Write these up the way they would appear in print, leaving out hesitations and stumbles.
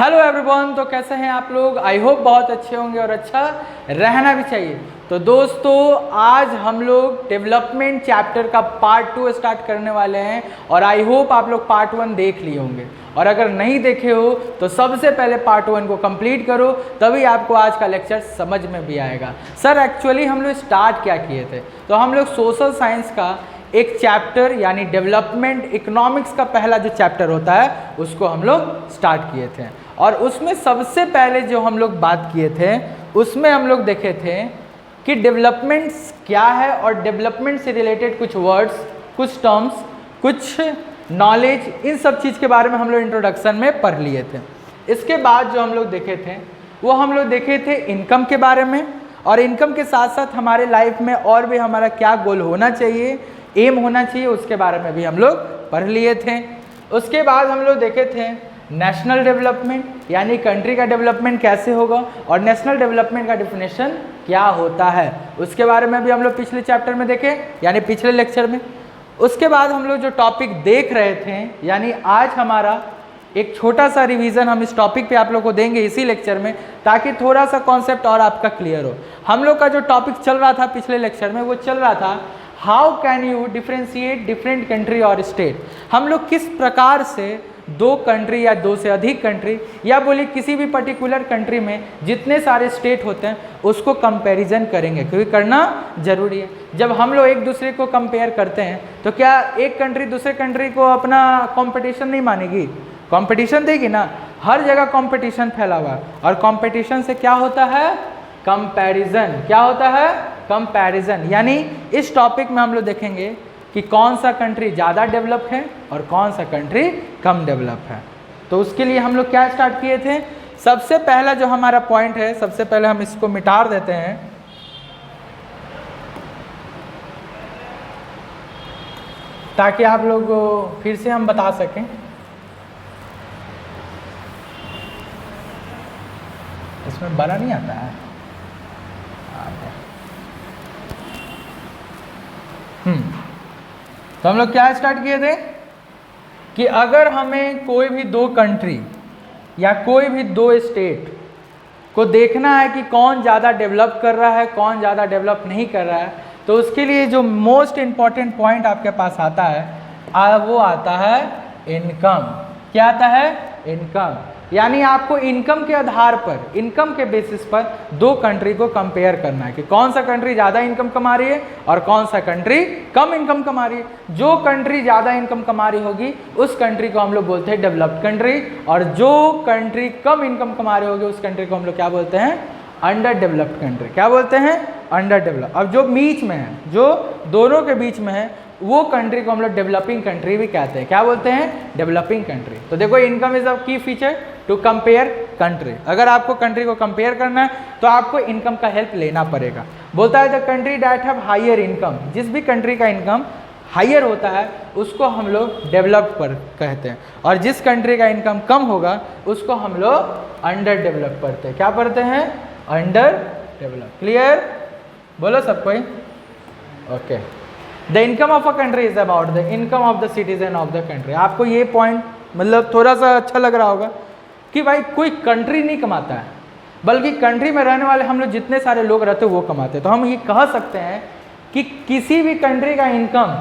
Hello everyone, तो कैसे हैं आप लोग। आई होप बहुत अच्छे होंगे और अच्छा रहना भी चाहिए। तो दोस्तों, आज हम लोग डेवलपमेंट चैप्टर का पार्ट 2 स्टार्ट करने वाले हैं और आई होप आप लोग पार्ट 1 देख लिए होंगे, और अगर नहीं देखे हो तो सबसे पहले पार्ट 1 को कंप्लीट करो, तभी आपको आज का लेक्चर समझ में भी आएगा। सर एक्चुअली हम लोग स्टार्ट क्या किए थे, तो हम लोग सोशल साइंस का एक चैप्टर यानी डेवलपमेंट इकोनॉमिक्स का पहला जो चैप्टर होता है उसको हम लोग स्टार्ट किए थे। और उसमें सबसे पहले जो हम लोग बात किए थे उसमें हम लोग देखे थे कि डेवलपमेंट्स क्या है और डेवलपमेंट से रिलेटेड कुछ वर्ड्स, कुछ टर्म्स, कुछ नॉलेज, इन सब चीज़ के बारे में हम लोग इंट्रोडक्शन में पढ़ लिए थे। इसके बाद जो हम लोग देखे थे वो हम लोग देखे थे इनकम के बारे में, और इनकम के साथ साथ हमारे लाइफ में और भी हमारा क्या गोल होना चाहिए, एम होना चाहिए, उसके बारे में भी हम लोग पढ़ लिए थे। उसके बाद हम लोग देखे थे नेशनल डेवलपमेंट यानी कंट्री का डेवलपमेंट कैसे होगा और नेशनल डेवलपमेंट का डेफिनेशन क्या होता है, उसके बारे में भी हम लोग पिछले चैप्टर में देखे यानी पिछले लेक्चर में। उसके बाद हम लोग जो टॉपिक देख रहे थे यानी आज हमारा एक छोटा सा रिवीजन हम इस टॉपिक पे आप लोग को देंगे इसी लेक्चर में, ताकि थोड़ा सा कॉन्सेप्ट और आपका क्लियर हो। हम लोग का जो टॉपिक चल रहा था पिछले लेक्चर में वो चल रहा था how can you differentiate different country और स्टेट। हम लोग किस प्रकार से दो कंट्री या दो से अधिक कंट्री या बोलिए किसी भी पर्टिकुलर कंट्री में जितने सारे स्टेट होते हैं उसको कंपैरिजन करेंगे, क्योंकि करना जरूरी है। जब हम लोग एक दूसरे को कंपेयर करते हैं तो क्या एक कंट्री दूसरे कंट्री को अपना कंपटीशन नहीं मानेगी, कंपटीशन देगी ना। हर जगह कंपटीशन फैला हुआ है और कंपटीशन से क्या होता है, कंपैरिजन। क्या होता है, कंपैरिजन। यानी इस टॉपिक में हम लोग देखेंगे कि कौन सा कंट्री ज़्यादा डेवलप है और कौन सा कंट्री कम डेवलप है। तो उसके लिए हम लोग क्या स्टार्ट किए थे, सबसे पहला जो हमारा पॉइंट है, सबसे पहले हम इसको मिटा देते हैं। ताकि आप लोग फिर से हम बता सकें। इसमें बड़ा नहीं आता है। तो हम लोग क्या स्टार्ट किए थे कि अगर हमें कोई भी दो कंट्री या कोई भी दो स्टेट को देखना है कि कौन ज़्यादा डेवलप कर रहा है, कौन ज़्यादा डेवलप नहीं कर रहा है, तो उसके लिए जो मोस्ट इम्पॉर्टेंट पॉइंट आपके पास आता है वो आता है इनकम। क्या आता है, इनकम। यानी आपको इनकम के आधार पर, इनकम के बेसिस पर दो कंट्री को कंपेयर करना है कि कौन सा कंट्री ज़्यादा इनकम कमा रही है और कौन सा कंट्री कम इनकम कमा रही है। जो कंट्री ज़्यादा इनकम कमा रही होगी उस कंट्री को हम लोग बोलते हैं डेवलप्ड कंट्री, और जो कंट्री कम इनकम कमा रही होगी उस कंट्री को हम लोग क्या बोलते हैं, अंडर डेवलप्ड कंट्री। क्या बोलते हैं, अंडर डेवलप। अब जो बीच में है, जो दोनों के बीच में है, वो कंट्री को हम लोग डेवलपिंग कंट्री भी कहते हैं। क्या बोलते हैं, डेवलपिंग कंट्री। तो देखो, इनकम इज अ की फीचर टू कंपेयर कंट्री। अगर आपको कंट्री को कंपेयर करना है तो आपको इनकम का हेल्प लेना पड़ेगा। बोलता है the country that have higher income, जिस भी कंट्री का इनकम हायर होता है उसको हम लोग डेवलप्ड पर कहते हैं, और जिस कंट्री का इनकम कम होगा उसको हम लोग अंडर डेवलप पढ़ते हैं। क्या पढ़ते हैं, अंडर डेवलप। क्लियर, बोलो सब कोई। Okay, the income of a country is about the income of the citizen of the country. आपको ये पॉइंट मतलब थोड़ा सा अच्छा लग रहा होगा कि भाई कोई कंट्री नहीं कमाता है, बल्कि कंट्री में रहने वाले हम लोग जितने सारे लोग रहते हैं वो कमाते हैं। तो हम ये कह सकते हैं कि किसी भी कंट्री का इनकम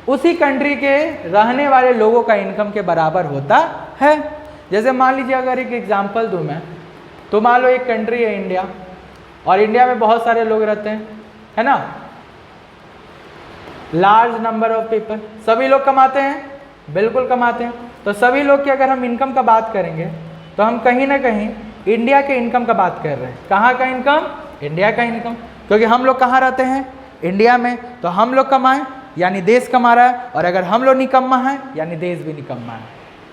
उसी कंट्री के रहने वाले लोगों का इनकम के बराबर होता है। जैसे मान लीजिए, अगर एक एग्जाम्पल दूँ मैं, तो मान लो एक कंट्री है इंडिया, और इंडिया में बहुत सारे लोग रहते हैं, है ना, लार्ज नंबर ऑफ पीपल। सभी लोग कमाते हैं, बिल्कुल कमाते हैं। तो सभी लोग की अगर हम इनकम का बात करेंगे तो हम कहीं ना कहीं इंडिया के इनकम का बात कर रहे हैं। कहाँ का इनकम, इंडिया का इनकम, क्योंकि हम लोग कहाँ रहते हैं, इंडिया में। तो हम लोग कमाएं यानी देश कमा रहा है, और अगर हम लोग निकम्मा है यानी देश भी निकम्मा है।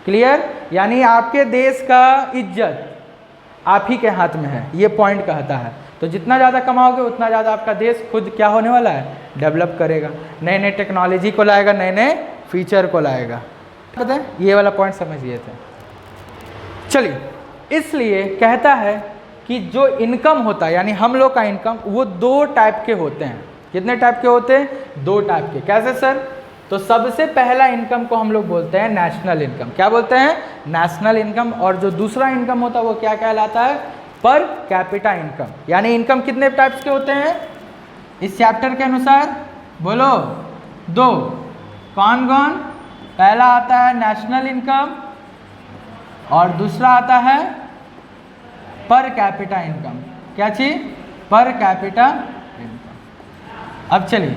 क्लियर, यानी आपके देश का इज्जत आप ही के हाथ में है, ये पॉइंट कहता है। तो जितना ज़्यादा कमाओगे उतना ज़्यादा आपका देश खुद क्या होने वाला है, डेवलप करेगा, नए नए टेक्नोलॉजी को लाएगा, नए नए फीचर को लाएगा। पता है, ये वाला पॉइंट समझिए थे। चलिए, इसलिए कहता है कि जो इनकम होता है यानी हम लोग का इनकम, वो दो टाइप के होते हैं। कितने टाइप के होते हैं, दो टाइप के। कैसे सर, तो सबसे पहला इनकम को हम लोग बोलते हैं नेशनल इनकम। क्या बोलते हैं? National income. और जो दूसरा इनकम होता है वो क्या कहलाता है? Per capita income. यानी इनकम कितने टाइप्स के होते हैं इस चैप्टर के अनुसार? बोलो, 2। कौन कौन? पहला आता है नेशनल इनकम और दूसरा आता है पर कैपिटा इनकम। क्या चीज? पर कैपिटा इनकम। अब चलिए,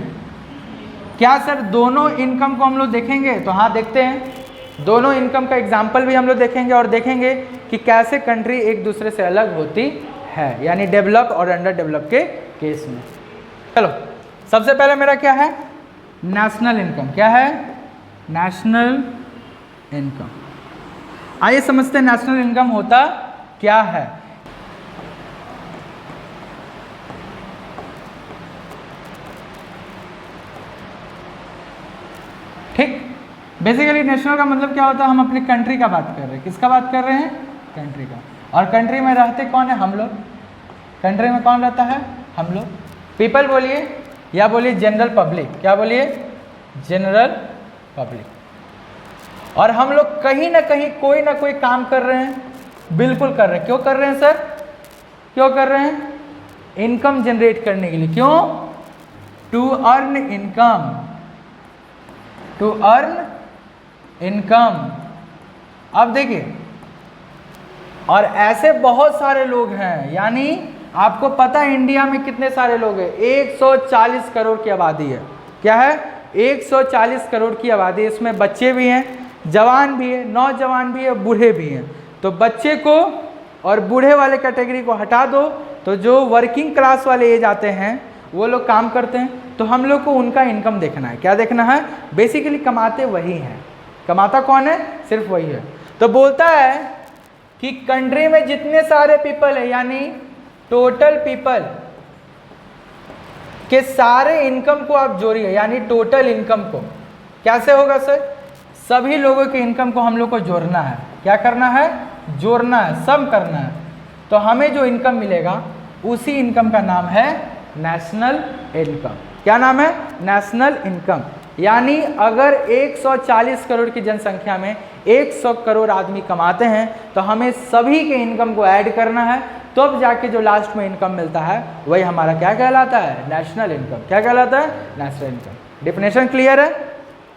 क्या सर दोनों इनकम को हम लोग देखेंगे? तो हाँ देखते हैं। दोनों इनकम का एग्जाम्पल भी हम लोग देखेंगे और देखेंगे कि कैसे कंट्री एक दूसरे से अलग होती है, यानी डेवलप और अंडर डेवलप के केस में। चलो, सबसे पहले मेरा क्या है? National income. क्या है? National income. आइए समझते हैं नेशनल इनकम होता क्या है। ठीक, बेसिकली नेशनल का मतलब क्या होता है? हम अपनी कंट्री का बात कर रहे हैं। किसका बात कर रहे हैं? कंट्री का। और कंट्री में रहते कौन है? हम लोग। कंट्री में कौन रहता है? हम लोग। पीपल बोलिए या बोलिए जनरल पब्लिक। क्या बोलिए? General public. और हम लोग कहीं ना कहीं कोई ना कोई काम कर रहे हैं। बिल्कुल कर रहे हैं। क्यों कर रहे हैं सर? क्यों कर रहे हैं? इनकम जनरेट करने के लिए। क्यों? To earn income. To earn income. अब देखिए, और ऐसे बहुत सारे लोग हैं, यानी आपको पता है इंडिया में कितने सारे लोग हैं? 140 करोड़ की आबादी है। क्या है? 140 करोड़ की आबादी। इसमें बच्चे भी हैं, जवान भी है, नौजवान भी है, बूढ़े भी हैं। तो बच्चे को और बूढ़े वाले कैटेगरी को हटा दो, तो जो वर्किंग क्लास वाले एज आते हैं वो लोग काम करते हैं। तो हम लोग को उनका इनकम देखना है। क्या देखना है? बेसिकली कमाते वही हैं। कमाता कौन है? सिर्फ वही है। तो बोलता है कि कंट्री में जितने सारे पीपल है, यानी टोटल पीपल के सारे इनकम को आप जोड़िए, यानी टोटल इनकम को। कैसे होगा सर? सभी लोगों के इनकम को हम लोग को जोड़ना है। क्या करना है? जोड़ना है, सम करना है। तो हमें जो इनकम मिलेगा उसी इनकम का नाम है नेशनल इनकम। क्या नाम है? National income. यानी अगर 140 करोड़ की जनसंख्या में 100 करोड़ आदमी कमाते हैं तो हमें सभी के इनकम को ऐड करना है, तो अब जाके जो लास्ट में इनकम मिलता है वही हमारा क्या कहलाता है? National income. क्या कहलाता है? National income. डिफिनेशन क्लियर है?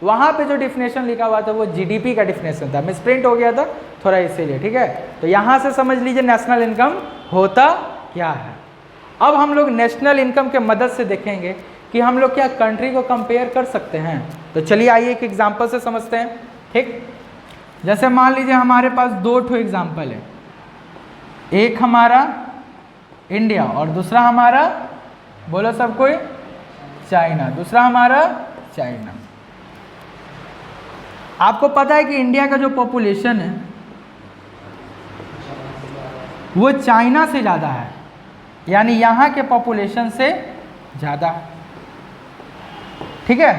वहाँ पे जो डिफिनेशन लिखा हुआ था वो जीडीपी का डिफिनेशन था, मिसप्रिंट हो गया था थोड़ा इसीलिए। ठीक है, तो यहाँ से समझ लीजिए नेशनल इनकम होता क्या है। अब हम लोग नेशनल इनकम के मदद से देखेंगे कि हम लोग क्या कंट्री को कंपेयर कर सकते हैं। तो चलिए आइए एक एग्जांपल से समझते हैं। ठीक, जैसे मान लीजिए हमारे पास 2 एग्जांपल है। एक हमारा इंडिया और दूसरा हमारा, बोलो सब कोई, चाइना। दूसरा हमारा चाइना। आपको पता है कि इंडिया का जो पॉपुलेशन है वो चाइना से ज़्यादा है, यानी यहाँ के पॉपुलेशन से ज़्यादा है। ठीक है,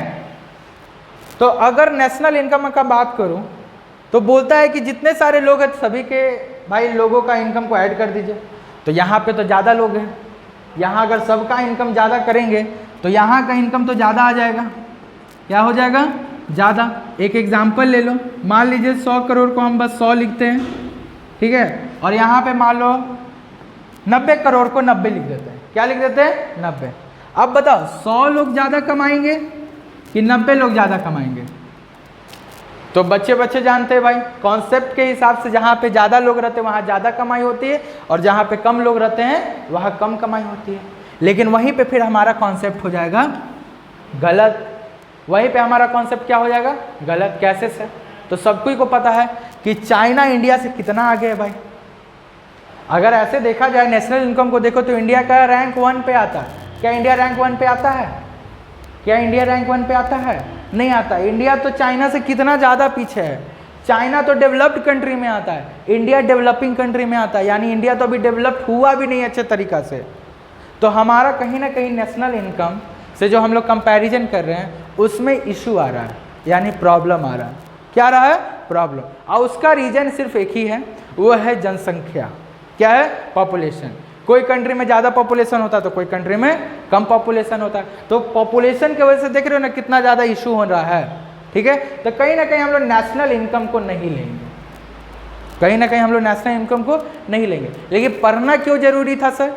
तो अगर नेशनल इनकम का बात करूं तो बोलता है कि जितने सारे लोग हैं सभी के भाई लोगों का इनकम को ऐड कर दीजिए। तो यहाँ पे तो ज़्यादा लोग हैं, यहाँ अगर सबका इनकम ज़्यादा करेंगे तो यहाँ का इनकम तो ज़्यादा आ जाएगा। क्या हो जाएगा? ज़्यादा। एक एग्जाम्पल ले लो, मान लीजिए 100 करोड़ को हम बस 100 लिखते हैं। ठीक है, और यहाँ पे मान लो 90 करोड़ को 90 लिख देते हैं। क्या लिख देते हैं? 90। अब बताओ 100 लोग ज़्यादा कमाएंगे कि 90 लोग ज़्यादा कमाएंगे? तो बच्चे जानते हैं भाई, कॉन्सेप्ट के हिसाब से जहाँ पे ज़्यादा लोग रहते हैं वहाँ ज़्यादा कमाई होती है, और जहाँ पे कम लोग रहते हैं वहाँ कम कमाई होती है। लेकिन वहीं पे फिर हमारा कॉन्सेप्ट हो जाएगा गलत। वहीं पे हमारा कॉन्सेप्ट क्या हो जाएगा? गलत। कैसे सर? तो सबको को पता है कि चाइना इंडिया से कितना आगे है भाई। अगर ऐसे देखा जाए नेशनल इनकम को देखो तो इंडिया का रैंक 1 पे आता है। क्या इंडिया रैंक 1 पे आता है? क्या इंडिया रैंक 1 पे आता है? नहीं आता। इंडिया तो चाइना से कितना ज़्यादा पीछे है। चाइना तो डेवलप्ड कंट्री में आता है, इंडिया डेवलपिंग कंट्री में आता है, यानी इंडिया तो अभी डेवलप्ड हुआ भी नहीं अच्छे तरीक़ा से। तो हमारा कहीं ना कहीं नेशनल इनकम से जो हम लोग कंपैरिजन कर रहे हैं उसमें इशू आ रहा है, यानी प्रॉब्लम आ रहा है। क्या आ रहा है? प्रॉब्लम। और उसका रीज़न सिर्फ एक ही है, वो है जनसंख्या। क्या है? पॉपुलेशन। कोई कंट्री में ज़्यादा पॉपुलेशन होता है तो कोई कंट्री में कम पॉपुलेशन होता है। तो पॉपुलेशन की वजह से देख रहे हो ना कितना ज़्यादा इशू हो रहा है, ठीक है। तो कहीं ना कहीं हम लोग नेशनल इनकम को नहीं लेंगे, कहीं ना कहीं हम लोग नेशनल इनकम को नहीं लेंगे। लेकिन पढ़ना क्यों जरूरी था सर?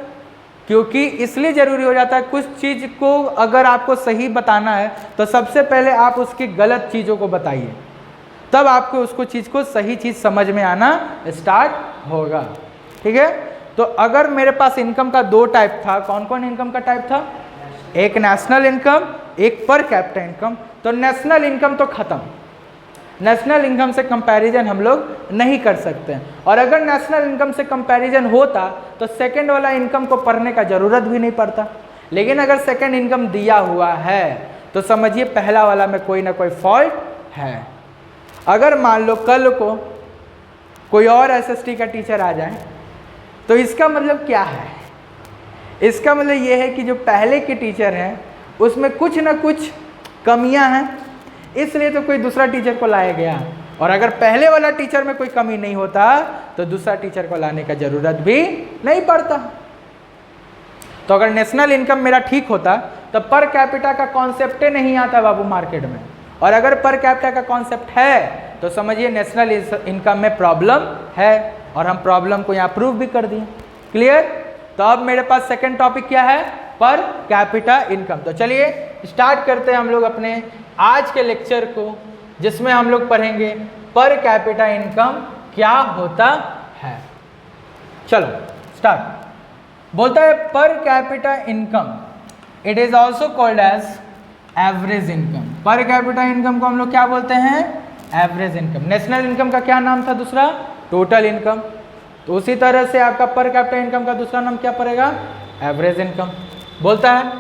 क्योंकि इसलिए जरूरी हो जाता है, कुछ चीज़ को अगर आपको सही बताना है तो सबसे पहले आप उसकी गलत चीज़ों को बताइए, तब आपको उसको चीज़ को सही चीज़ समझ में आना स्टार्ट होगा, ठीक है। तो अगर मेरे पास इनकम का दो टाइप था, कौन कौन इनकम का टाइप था? एक नेशनल इनकम, एक पर कैपिटा इनकम। तो नेशनल इनकम तो खत्म, नेशनल इनकम से कंपैरिजन हम लोग नहीं कर सकते हैं। और अगर नेशनल इनकम से कंपैरिजन होता तो सेकंड वाला इनकम को पढ़ने का ज़रूरत भी नहीं पड़ता। लेकिन अगर सेकंड इनकम दिया हुआ है तो समझिए पहला वाला में कोई ना कोई फॉल्ट है। अगर मान लो कल को कोई और एसएसटी का टीचर आ जाए तो इसका मतलब क्या है? इसका मतलब ये है कि जो पहले के टीचर हैं उसमें कुछ ना कुछ कमियां हैं, इसलिए तो कोई दूसरा टीचर को लाया गया। और अगर पहले वाला टीचर में कोई कमी नहीं होता तो दूसरा टीचर को लाने का ज़रूरत भी नहीं पड़ता। तो अगर नेशनल इनकम मेरा ठीक होता तो पर कैपिटा का कॉन्सेप्ट नहीं आता बाबू मार्केट में। और अगर पर कैपिटा का कॉन्सेप्ट है तो समझिए नेशनल इनकम में प्रॉब्लम है, और हम प्रॉब्लम को यहाँ प्रूव भी कर दिए। क्लियर? तो अब मेरे पास सेकंड टॉपिक क्या है? Per capita income. तो चलिए स्टार्ट करते हैं हम लोग अपने आज के लेक्चर को, जिसमें हम लोग पढ़ेंगे पर कैपिटा इनकम क्या होता है। चलो स्टार्ट। बोलता है per capita income it is also called as average income. Per capita income को हम लोग क्या बोलते हैं? Average income. नेशनल इनकम का क्या नाम था दूसरा? Total income. तो उसी तरह से आपका पर कैपिटा इनकम का दूसरा नाम क्या पड़ेगा? Average income. बोलता है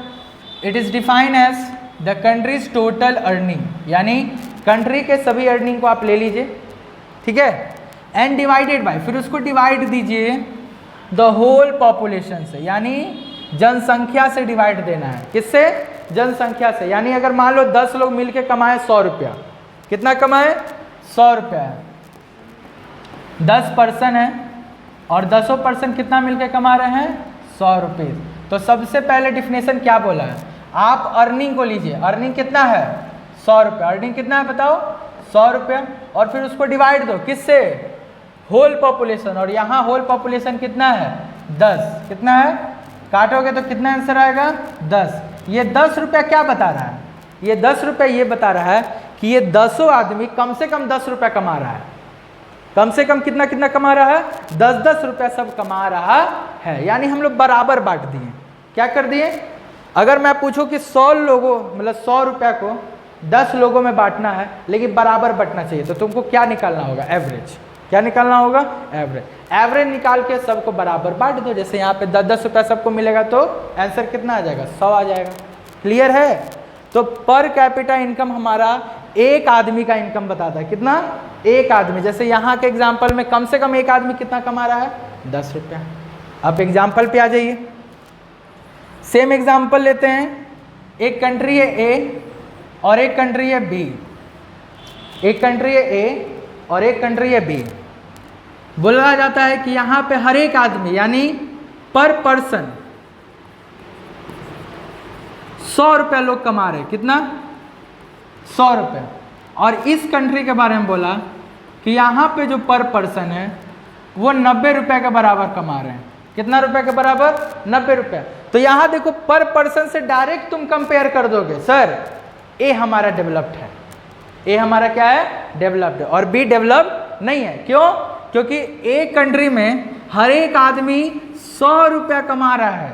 it is define as the country's total earning, यानी कंट्री के सभी अर्निंग को आप ले लीजिए, ठीक है, एंड डिवाइडेड बाय, फिर उसको डिवाइड दीजिए द होल पॉपुलेशन से, यानी जनसंख्या से डिवाइड देना है। किससे? जनसंख्या से। यानी अगर मान लो 10 लोग मिलके कमाए 100 रुपया, कितना कमाए? 100 रुपया है। 10 पर्सन है और 10% कितना मिलके कमा रहे हैं? 100 रुपये। तो सबसे पहले डिफिनेशन क्या बोला है? आप अर्निंग को लीजिए। अर्निंग कितना है? 100 रुपया। अर्निंग कितना है बताओ? 100 रुपया। और फिर उसको डिवाइड दो किससे? Whole population. और यहाँ होल पॉपुलेशन कितना है? 10। कितना है? काटोगे तो कितना आंसर आएगा? 10। ये 10 रुपया क्या बता रहा है? ये 10 रुपया ये बता रहा है कि ये 10 आदमी कम से कम 10 रुपया कमा रहा है। कम से कम कितना कितना कमा रहा है? 10-10 रुपया सब कमा रहा है। यानी हम लोग बराबर बांट दिए। क्या कर दिए? अगर मैं पूछूं कि 100 लोगों मतलब 100 रुपया को 10 लोगों में बांटना है लेकिन बराबर बंटना चाहिए, तो तुमको क्या निकालना होगा? एवरेज। क्या निकालना होगा? एवरेज। एवरेज निकाल के सबको बराबर बांट दो। जैसे यहाँ पे 10-10 रुपया सबको मिलेगा तो आंसर कितना आ जाएगा? 100 आ जाएगा। क्लियर है? तो पर कैपिटा इनकम हमारा एक आदमी का इनकम बताता है। कितना? एक आदमी। जैसे यहाँ के एग्जाम्पल में कम से कम एक आदमी कितना कमा रहा है? 10 रुपया। अब एग्जाम्पल पे आ जाइए। सेम एग्जाम्पल लेते हैं। एक कंट्री है ए और एक कंट्री है बी। एक कंट्री है ए और एक कंट्री है बी। बोला जाता है कि यहाँ पे हर एक आदमी यानी पर पर्सन 100 रुपया लोग कमा रहे। कितना? 100 रुपया। और इस कंट्री के बारे में बोला कि यहाँ पे जो पर पर्सन है वो 90 रुपये के बराबर कमा रहे हैं। कितना रुपए के बराबर? 90 रुपया। तो यहाँ देखो पर पर्सन से डायरेक्ट तुम कंपेयर कर दोगे, सर ए हमारा डेवलप्ड है, ए हमारा क्या है? डेवलप्ड है, और बी डेवलप्ड नहीं है। क्यों? क्योंकि एक कंट्री में हर एक आदमी 100 रुपया कमा रहा है,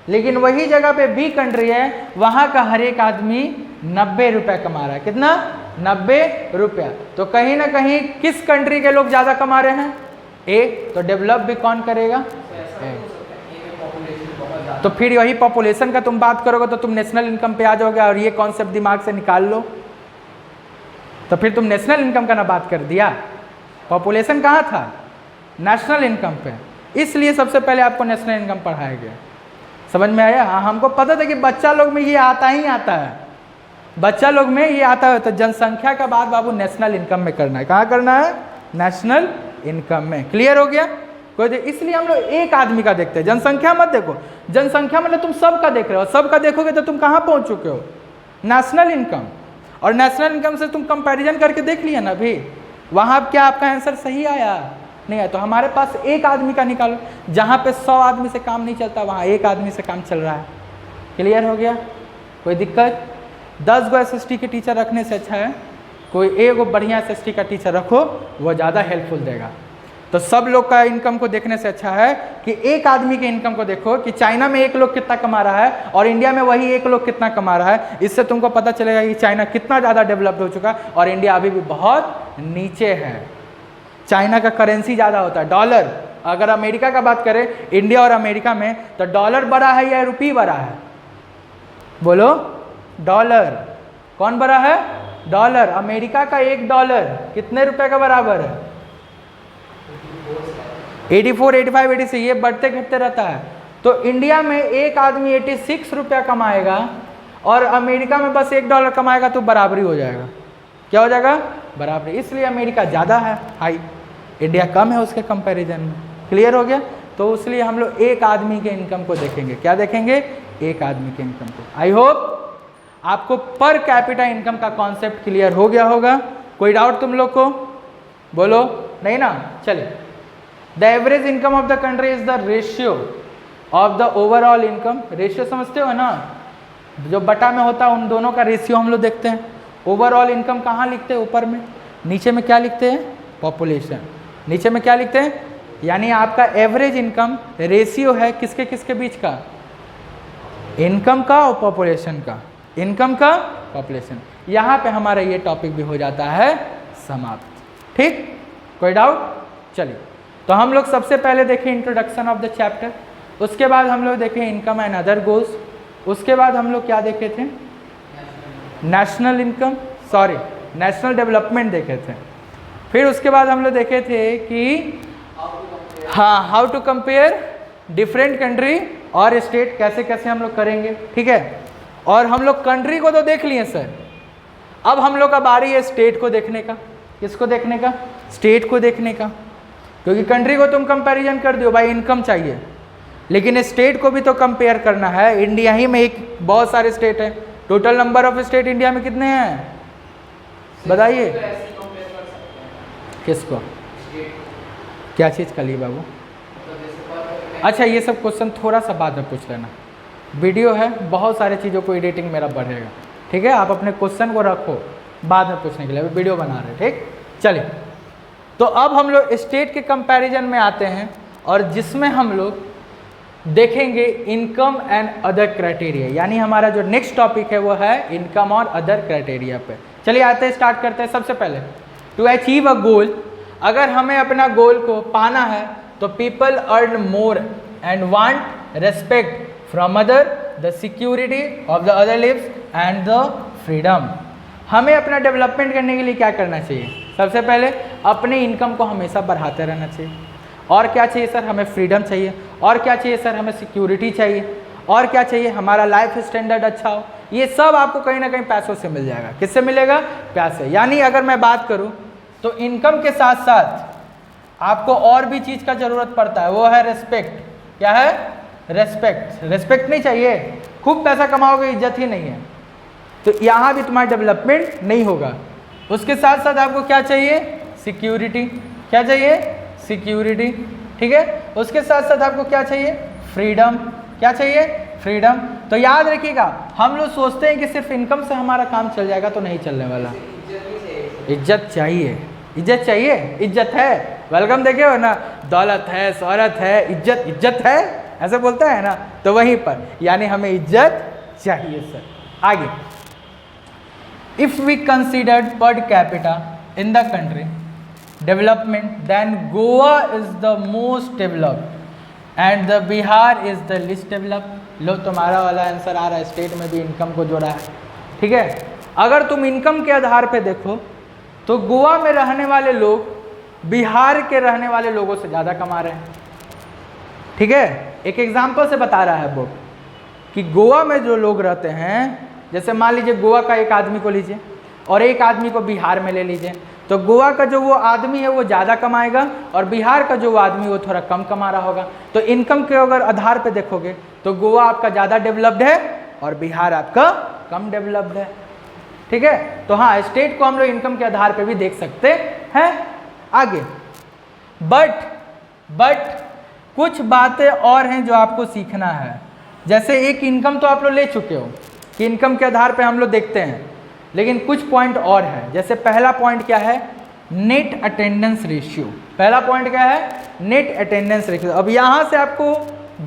लेकिन वही जगह पे बी कंट्री है, वहां का हर एक आदमी 90 रुपया कमा रहा है। कितना? 90 रुपया। तो कहीं ना कहीं किस कंट्री के लोग ज्यादा कमा रहे हैं? ए। तो डेवलप भी कौन करेगा? ए। तो फिर वही पॉपुलेशन का तुम बात करोगे तो तुम नेशनल इनकम पे आ जाओगे, और ये कॉन्सेप्ट दिमाग से निकाल लो तो फिर तुम नेशनल इनकम का ना बात कर दिया। पॉपुलेशन कहाँ था? नेशनल इनकम पे। इसलिए सबसे पहले आपको नेशनल इनकम पढ़ाया गया। समझ में आया? हाँ, हमको पता था कि बच्चा लोग में ये आता ही आता है, बच्चा लोग में ये आता है। तो जनसंख्या का बात बाबू नेशनल इनकम में करना है। कहाँ करना है? नेशनल इनकम में। क्लियर हो गया? इसलिए हम लोग एक आदमी का देखते हैं, जनसंख्या मत देखो। जनसंख्या मतलब तुम सबका देख रहे हो, सबका देखोगे तो तुम कहाँ पहुँच चुके हो, नेशनल इनकम। और नेशनल इनकम से तुम कंपैरिजन करके देख लिया ना अभी, वहाँ क्या आपका आंसर सही आया? नहीं आया। तो हमारे पास एक आदमी का निकालो, जहाँ पे 100 आदमी से काम नहीं चलता वहाँ एक आदमी से काम चल रहा है। क्लियर हो गया? कोई दिक्कत? 10 गो SST के टीचर रखने से अच्छा है कोई एक बढ़िया SST का टीचर रखो, वो ज़्यादा हेल्पफुल देगा। तो सब लोग का इनकम को देखने से अच्छा है कि एक आदमी के इनकम को देखो कि चाइना में एक लोग कितना कमा रहा है और इंडिया में वही एक लोग कितना कमा रहा है। इससे तुमको पता चलेगा कि चाइना कितना ज़्यादा डेवलप्ड हो चुका है और इंडिया अभी भी बहुत नीचे है। चाइना का करेंसी ज़्यादा होता है, डॉलर। अगर अमेरिका का बात करें, इंडिया और अमेरिका में, तो डॉलर बड़ा है या रुपये बड़ा है? बोलो, डॉलर। कौन बड़ा है? डॉलर। अमेरिका का $1 कितने रुपए का बराबर है? 84, 85, 86, ये बढ़ते घटते रहता है। तो इंडिया में एक आदमी 86 रुपया कमाएगा और अमेरिका में बस $1 कमाएगा तो बराबरी हो जाएगा। क्या हो जाएगा? बराबरी। इसलिए अमेरिका ज़्यादा है हाई, इंडिया कम है उसके कंपैरिजन में। क्लियर हो गया? तो इसलिए हम लोग एक आदमी के इनकम को देखेंगे। क्या देखेंगे? एक आदमी के इनकम को। आई होप आपको पर कैपिटा इनकम का कॉन्सेप्ट क्लियर हो गया होगा। कोई डाउट तुम लोग को? बोलो, नहीं ना? चलिए, the average income of the country is the ratio of the overall income. Ratio समझते हो ना, जो बटा में होता है उन दोनों का रेशियो हम लोग देखते हैं। ओवरऑल इनकम कहाँ लिखते हैं? ऊपर में। नीचे में क्या लिखते हैं? पॉपुलेशन। नीचे में क्या लिखते हैं? यानी आपका एवरेज इनकम रेशियो है किसके किसके बीच का? इनकम का और पॉपुलेशन का। इनकम का, पॉपुलेशन। यहाँ पे हमारा ये टॉपिक भी हो जाता है समाप्त। ठीक? कोई डाउट? चलिए, तो हम लोग सबसे पहले देखें इंट्रोडक्शन ऑफ द चैप्टर, उसके बाद हम लोग देखें इनकम एंड अदर गोल्स, उसके बाद हम लोग क्या देखे थे? National income, sorry national development देखे थे। फिर उसके बाद हम लोग देखे थे कि हाँ, how to compare different country और स्टेट, कैसे कैसे हम लोग करेंगे। ठीक है? और हम लोग कंट्री को तो देख लिए सर, अब हम लोग का बारी है स्टेट को देखने का। किसको देखने का? स्टेट को देखने का। क्योंकि कंट्री को तुम कंपैरिजन कर दियो भाई, इनकम चाहिए, लेकिन स्टेट को भी तो कंपेयर करना है। इंडिया ही में एक बहुत सारे स्टेट है। Total number of state India में कितने हैं बताइए? किसको? क्या चीज़ का लिए बाबू? अच्छा, ये सब क्वेश्चन थोड़ा सा बाद में पूछ लेना, वीडियो है, बहुत सारी चीज़ों को एडिटिंग मेरा बढ़ेगा। ठीक है? आप अपने क्वेश्चन को रखो बाद में पूछने के लिए, अभी वीडियो बना रहे। ठीक? चलिए, तो अब हम लोग स्टेट के कंपैरिजन में आते हैं और जिसमें हम लोग देखेंगे इनकम एंड अदर क्राइटेरिया। यानी हमारा जो नेक्स्ट टॉपिक है वो है इनकम और अदर क्राइटेरिया पे। चलिए आते हैं, स्टार्ट करते हैं। सबसे पहले, टू अचीव अ गोल, अगर हमें अपना गोल को पाना है तो people earn more and want respect from other, the security of the other lives and the freedom. हमें अपना डेवलपमेंट करने के लिए क्या करना चाहिए? सबसे पहले अपने इनकम को हमेशा बढ़ाते रहना चाहिए। और क्या चाहिए सर? हमें फ्रीडम चाहिए। और क्या चाहिए सर? हमें सिक्योरिटी चाहिए। और क्या चाहिए? हमारा लाइफ स्टैंडर्ड अच्छा हो। ये सब आपको कहीं ना कहीं पैसों से मिल जाएगा। किससे मिलेगा? पैसे। यानी अगर मैं बात करूं तो इनकम के साथ साथ आपको और भी चीज़ का ज़रूरत पड़ता है, वो है रेस्पेक्ट। क्या है? रेस्पेक्ट। रेस्पेक्ट नहीं चाहिए? खूब पैसा कमाओगे, इज्जत ही नहीं है, तो यहाँ भी तुम्हारा डेवलपमेंट नहीं होगा। उसके साथ साथ आपको क्या चाहिए? सिक्योरिटी। क्या चाहिए? सिक्योरिटी। ठीक है? उसके साथ साथ आपको क्या चाहिए? फ्रीडम। क्या चाहिए? फ्रीडम। तो याद रखिएगा, हम लोग सोचते हैं कि सिर्फ इनकम से हमारा काम चल जाएगा, तो नहीं चलने वाला। इज्जत चाहिए। इज्जत चाहिए? इज्जत है, वेलकम देखे हो ना, दौलत है, शोहरत है, इज्जत, इज्जत है, ऐसे बोलता है ना, तो वहीं पर यानी हमें इज्जत चाहिए सर। आगे, if we considered per capita in the country development, then Goa is the most developed and the Bihar is the least developed. लो, तुम्हारा वाला आंसर आ रहा है, स्टेट में भी इनकम को जोड़ा है। ठीक है? अगर तुम इनकम के आधार पे देखो तो गोवा में रहने वाले लोग बिहार के रहने वाले लोगों से ज़्यादा कमा रहे हैं। ठीक है? एक एग्जाम्पल से बता रहा है बुक कि गोवा में जो लोग रहते हैं, जैसे मान लीजिए गोवा का एक आदमी को लीजिए और एक आदमी को बिहार में ले लीजिए, तो गोवा का जो वो आदमी है वो ज़्यादा कमाएगा और बिहार का जो वो आदमी वो थोड़ा कम कमा रहा होगा। तो इनकम के अगर आधार पे देखोगे तो गोवा आपका ज़्यादा डेवलप्ड है और बिहार आपका कम डेवलप्ड है। ठीक है, तो हाँ, स्टेट को हम लोग इनकम के आधार पे भी देख सकते हैं। आगे बट कुछ बातें और हैं जो आपको सीखना है। जैसे एक इनकम तो आप लोग ले चुके हो कि इनकम के आधार पे हम लोग देखते हैं, लेकिन कुछ पॉइंट और है। जैसे पहला पॉइंट क्या है, नेट अटेंडेंस रेशियो। पहला पॉइंट क्या है, नेट अटेंडेंस रेशियो। अब यहाँ से आपको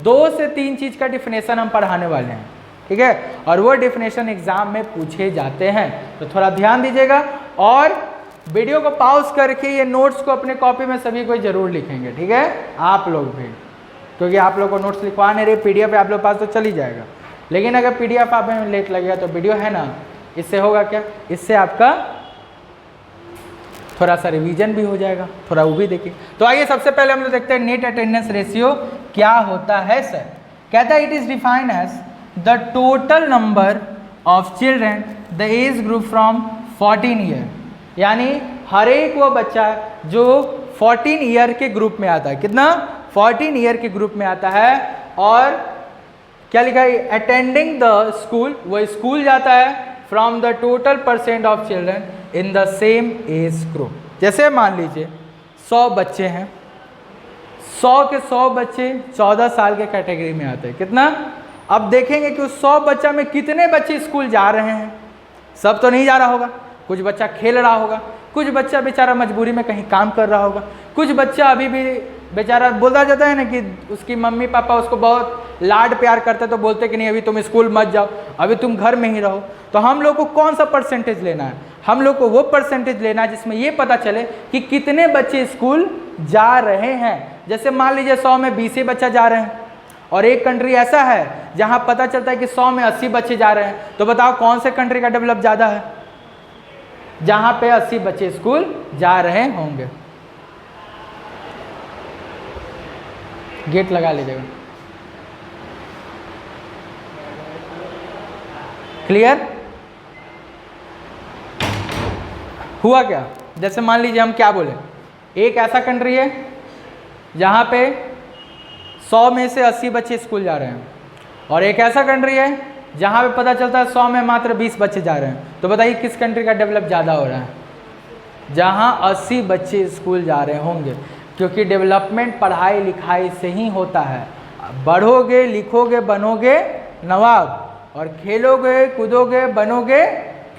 2 से 3 चीज़ का डिफिनेशन हम पढ़ाने वाले हैं, ठीक है, और वो डिफिनेशन एग्जाम में पूछे जाते हैं, तो थोड़ा ध्यान दीजिएगा। और वीडियो को पॉज करके ये नोट्स को अपने कॉपी में सभी कोई जरूर लिखेंगे, ठीक है, आप लोग भी, क्योंकि आप लोग को नोट्स लिखवा नहीं रहे, PDF आप लोग पास तो चल ही जाएगा, लेकिन अगर PDF आप में लेट लगेगा तो वीडियो है ना, इससे होगा क्या, इससे आपका थोड़ा सा रिवीजन भी हो जाएगा, थोड़ा वो भी देखिए। तो आइए सबसे पहले हम लोग देखते हैं नेट अटेंडेंस रेशियो क्या होता है। सर कहता है it is defined as the total number of children the age group from 14 year, यानी हर एक वो बच्चा जो 14 ईयर के ग्रुप में आता है, कितना, 14 ईयर के ग्रुप में आता है, और क्या लिखा है, अटेंडिंग द स्कूल, वो स्कूल जाता है, from the total percent of children in the same age group. जैसे मान लीजिए 100 बच्चे हैं, 100 के 100 बच्चे 14 साल के कैटेगरी में आते हैं, कितना। अब देखेंगे कि उस 100 बच्चा में कितने बच्चे स्कूल जा रहे हैं। सब तो नहीं जा रहा होगा, कुछ बच्चा खेल रहा होगा, कुछ बच्चा बेचारा मजबूरी में कहीं काम कर रहा होगा, कुछ बच्चा अभी भी बेचारा, बोला जाता है ना कि उसकी मम्मी पापा उसको बहुत लाड प्यार करते तो बोलते कि नहीं अभी तुम स्कूल मत जाओ, अभी तुम घर में ही रहो। तो हम लोग को कौन सा परसेंटेज लेना है, हम लोग को वो परसेंटेज लेना है जिसमें ये पता चले कि कितने बच्चे स्कूल जा रहे हैं। जैसे मान लीजिए 100 में 20 ही बच्चा जा रहे हैं, और एक कंट्री ऐसा है जहां पता चलता है कि 100 में 80 बच्चे जा रहे हैं, तो बताओ कौन से कंट्री का डेवलप ज़्यादा है, जहां पे 80 बच्चे स्कूल जा रहे होंगे। गेट लगा लीजिएगा, क्लियर हुआ क्या। जैसे मान लीजिए हम क्या बोले, एक ऐसा कंट्री है जहां पे 100 में से 80 बच्चे स्कूल जा रहे हैं, और एक ऐसा कंट्री है जहाँ पे पता चलता है 100 में मात्र 20 बच्चे जा रहे हैं। तो बताइए किस कंट्री का डेवलप ज़्यादा हो रहा है, जहाँ 80 बच्चे स्कूल जा रहे होंगे, क्योंकि डेवलपमेंट पढ़ाई लिखाई से ही होता है। बढ़ोगे, लिखोगे, बनोगे नवाब, और खेलोगे, कूदोगे, बनोगे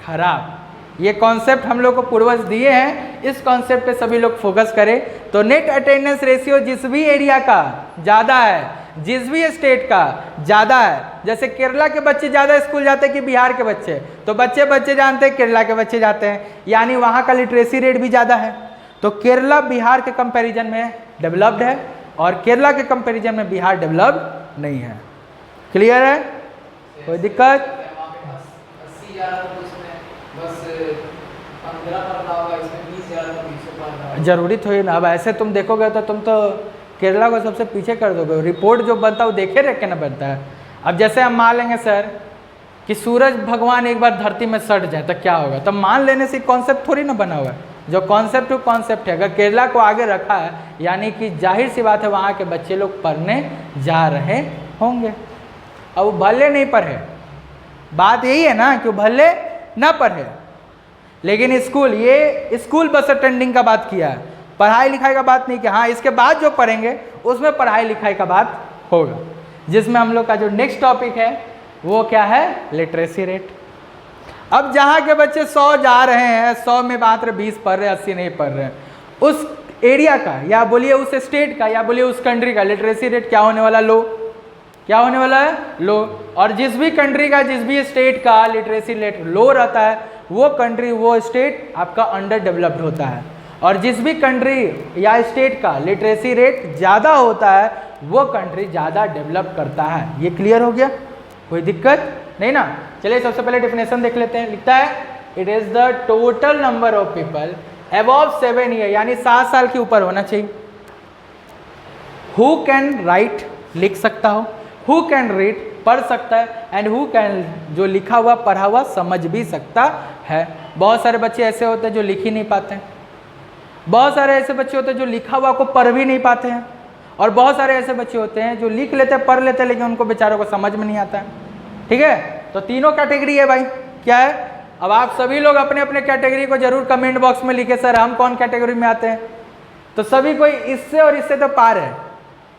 खराब। ये कॉन्सेप्ट हम लोग को पूर्वज दिए हैं, इस कॉन्सेप्ट पे सभी लोग फोकस करें। तो नेट अटेंडेंस रेशियो जिस भी एरिया का ज़्यादा है, जिस भी स्टेट का ज़्यादा है, जैसे केरला के बच्चे ज़्यादा स्कूल जाते हैं कि बिहार के बच्चे, तो बच्चे जानते हैं केरला के बच्चे जाते हैं, यानी वहाँ का लिटरेसी रेट भी ज़्यादा है। तो केरला बिहार के कंपैरिजन में डेवलप्ड है, और केरला के कंपैरिजन में बिहार डेवलप्ड नहीं है। क्लियर है, कोई दिक्कत। जरूरी थोड़ी ना, अब ऐसे तुम देखोगे तो तुम तो केरला को सबसे पीछे कर दोगे। रिपोर्ट जो बनता है वो देखे रख के ना बनता है। अब जैसे हम मान लेंगे सर कि सूरज भगवान एक बार धरती में सट जाए तो क्या होगा, तब मान लेने से कॉन्सेप्ट थोड़ी ना बना हुआ है। जो कॉन्सेप्ट वो कॉन्सेप्ट है। अगर केरला को आगे रखा है यानी कि जाहिर सी बात है वहाँ के बच्चे लोग पढ़ने जा रहे होंगे। अब वो भले नहीं पढ़े, बात यही है ना कि वो भले ना पढ़े, लेकिन स्कूल, ये स्कूल बस अटेंडिंग का बात किया है, पढ़ाई लिखाई का बात नहीं किया। हाँ, इसके बाद जो पढ़ेंगे उसमें पढ़ाई लिखाई का बात होगा, जिसमें हम लोग का जो नेक्स्ट टॉपिक है वो क्या है, लिटरेसी रेट। अब जहाँ के बच्चे 100 जा रहे हैं, 100 में मात्र 20 पढ़ रहे हैं, 80 नहीं पढ़ रहे हैं, उस एरिया का या बोलिए उस स्टेट का या बोलिए उस कंट्री का लिटरेसी रेट क्या होने वाला, लो। क्या होने वाला है, लो। और जिस भी कंट्री का, जिस भी स्टेट का लिटरेसी रेट लो रहता है, वो कंट्री, वो स्टेट आपका अंडर डेवलप्ड होता है। और जिस भी कंट्री या स्टेट का लिटरेसी रेट ज़्यादा होता है, वो कंट्री ज़्यादा डेवलप करता है। ये क्लियर हो गया, कोई दिक्कत नहीं ना। चलिए सबसे पहले डेफिनेशन देख लेते हैं। लिखता है it is the total number of people above 7 year, यानी 7 साल के ऊपर होना चाहिए, हु कैन राइट, लिख सकता हो, हु कैन रीड, पढ़ सकता है, एंड हु कैन, जो लिखा हुआ पढ़ा हुआ समझ भी सकता है। बहुत सारे बच्चे ऐसे होते हैं जो लिख ही नहीं पाते हैं, बहुत सारे ऐसे बच्चे होते हैं जो लिखा हुआ को पढ़ भी नहीं पाते हैं, और बहुत सारे ऐसे बच्चे होते हैं जो लिख लेते हैं, पढ़ लेते हैं, लेकिन उनको बेचारों को समझ में नहीं आता है। ठीक है, तो तीनों कैटेगरी है भाई। क्या है, अब आप सभी लोग अपने अपने कैटेगरी को जरूर कमेंट बॉक्स में लिखे, सर हम कौन कैटेगरी में आते हैं। तो सभी कोई इससे और इससे तो पार है,